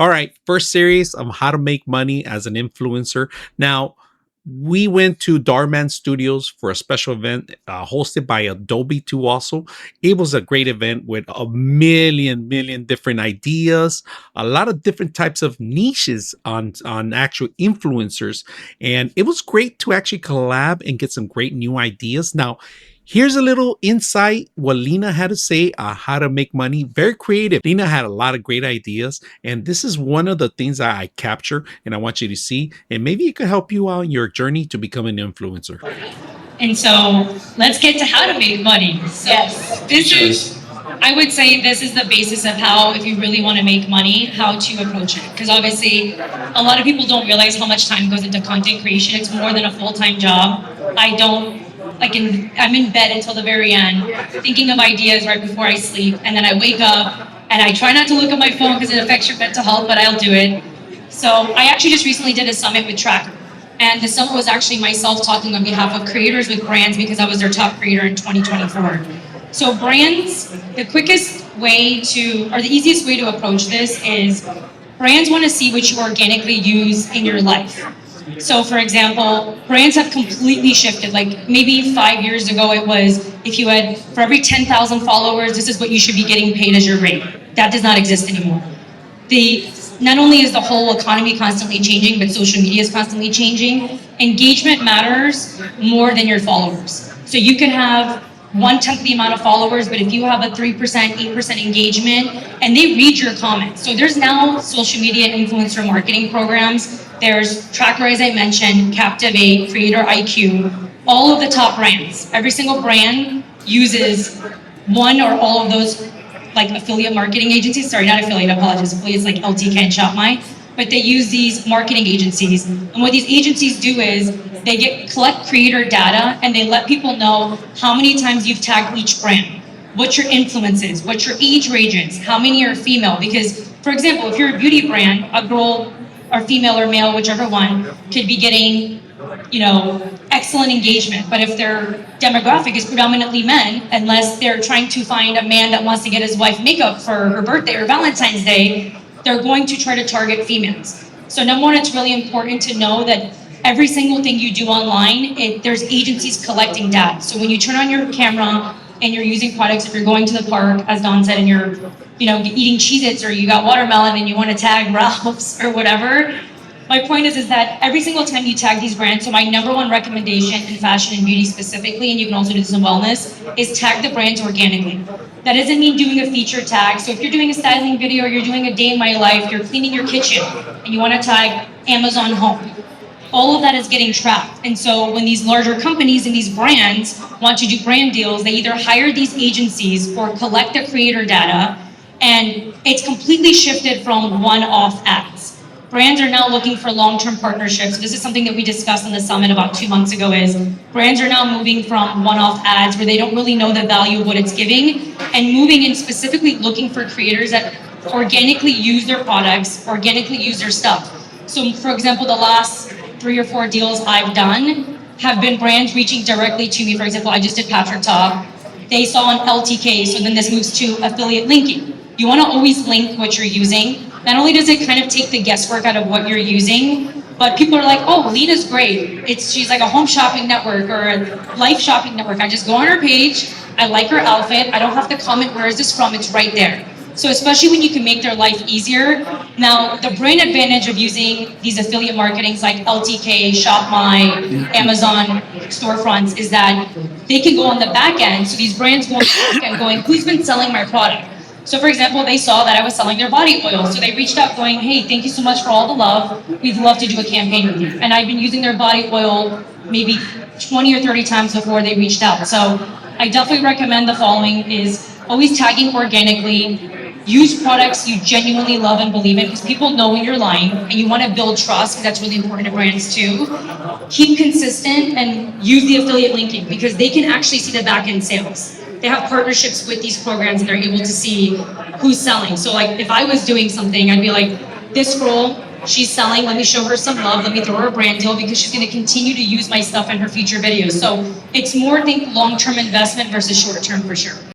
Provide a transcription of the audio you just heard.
All right, first series on how to make money as an influencer. Now, we went to Darman Studios for a special event hosted by Adobe too. Also, it was a great event with a million different ideas, a lot of different types of niches on actual influencers, and it was great to actually collab and get some great new ideas. Now, here's a little insight what Lina had to say how to make money. Very creative. Lina had a lot of great ideas, and this is one of the things that I capture and I want you to see, and maybe it could help you out in your journey to become an influencer. And so let's get to how to make money. So this is, I would say this is the basis of how, if you really want to make money, how to approach it. Because obviously, a lot of people don't realize how much time goes into content creation. It's more than a full-time job. I don't, I'm in bed until the very end, thinking of ideas right before I sleep. And then I wake up and I try not to look at my phone because it affects your mental health, but I'll do it. So I actually just recently did a summit with Tracker. And the summit was actually myself talking on behalf of creators with brands because I was their top creator in 2024. So brands, the quickest way to, or the easiest way to approach this is brands want to see what you organically use in your life. So for example, brands have completely shifted. Like maybe 5 years ago it was, if you had, for every 10,000 followers, this is what you should be getting paid as your rate. That does not exist anymore. Not only is the whole economy constantly changing, but social media is constantly changing. Engagement matters more than your followers. So you can have 1/10 the amount of followers, but if you have a 3%, 8% engagement, and they read your comments. So there's now social media influencer marketing programs. There's Tracker, as I mentioned, Captivate, Creator IQ, all of the top brands. Every single brand uses one or all of those like affiliate marketing agencies, sorry, not affiliate, I apologize, affiliates like LTK and ShopMy, but they use these marketing agencies. And what these agencies do is they collect creator data and they let people know how many times you've tagged each brand, what your influence is, what your age range is, how many are female. Because, for example, if you're a beauty brand, a girl or female or male, whichever one, could be getting excellent engagement. But if their demographic is predominantly men, unless they're trying to find a man that wants to get his wife makeup for her birthday or Valentine's Day, they're going to try to target females. So number one, it's really important to know that every single thing you do online, there's agencies collecting data. So when you turn on your camera and you're using products, if you're going to the park, as Don said, and you're eating Cheez-Its or you got watermelon and you want to tag Ralph's or whatever, my point is that every single time you tag these brands, so my number one recommendation in fashion and beauty specifically, and you can also do this in wellness, is tag the brands organically. That doesn't mean doing a feature tag. So if you're doing a styling video, or you're doing a day in my life, you're cleaning your kitchen, and you want to tag Amazon Home, all of that is getting tracked. And so when these larger companies and these brands want to do brand deals, they either hire these agencies or collect the creator data, and it's completely shifted from one-off ads. Brands are now looking for long-term partnerships. This is something that we discussed in the summit about 2 months ago, is brands are now moving from one-off ads where they don't really know the value of what it's giving, and moving in specifically looking for creators that organically use their products, organically use their stuff. So for example, the last 3 or 4 deals I've done have been brands reaching directly to me. For example, I just did Patrick Talk. They saw an LTK, so then this moves to affiliate linking. You want to always link what you're using. Not only does it kind of take the guesswork out of what you're using, but people are like, oh, Lina's great. She's like a home shopping network or a life shopping network. I just go on her page, I like her outfit, I don't have to comment where is this from, it's right there. So especially when you can make their life easier. Now, the brand advantage of using these affiliate marketings like LTK, ShopMy, Amazon storefronts is that they can go on the back end. So these brands go on the back end going, who's been selling my product? So for example, they saw that I was selling their body oil. So they reached out going, hey, thank you so much for all the love. We'd love to do a campaign with you. And I've been using their body oil maybe 20 or 30 times before they reached out. So I definitely recommend the following is always tagging organically. Use products you genuinely love and believe in, because people know when you're lying, and you want to build trust, because that's really important to brands too. Keep consistent and use the affiliate linking, because they can actually see the back end sales. They have partnerships with these programs and they're able to see who's selling. So like if I was doing something, I'd be like, this girl, she's selling, let me show her some love, let me throw her a brand deal, because she's going to continue to use my stuff in her future videos. So it's more, I think, long-term investment versus short-term for sure.